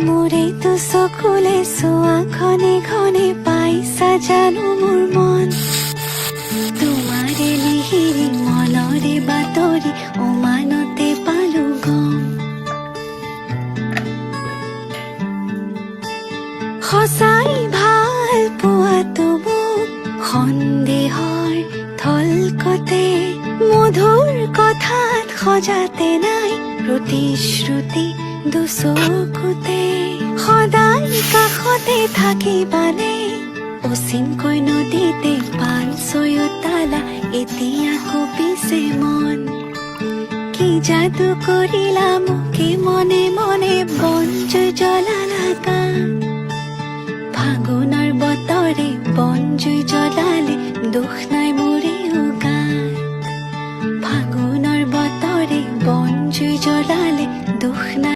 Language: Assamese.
মোৰেতো চকুলে চোৱা ঘনে ঘনে পাইছা জানো মোৰ মন তোমাৰে লিহিৰি মনৰে বাতৰি অমানতে পালো গম সঁচাই ভাল পোৱাটো মোক সন্দেহৰ থলকতে মধুৰ কথাত সজাতে নাই প্ৰতিশ্ৰুতি দুচকুতে সদায় কাষতে থাকিবানে অচিনকৈ নদীতে পাল ছয়তালা এতিয়া কঁপিছে মন কি যাদু কৰিলা মোকে মনে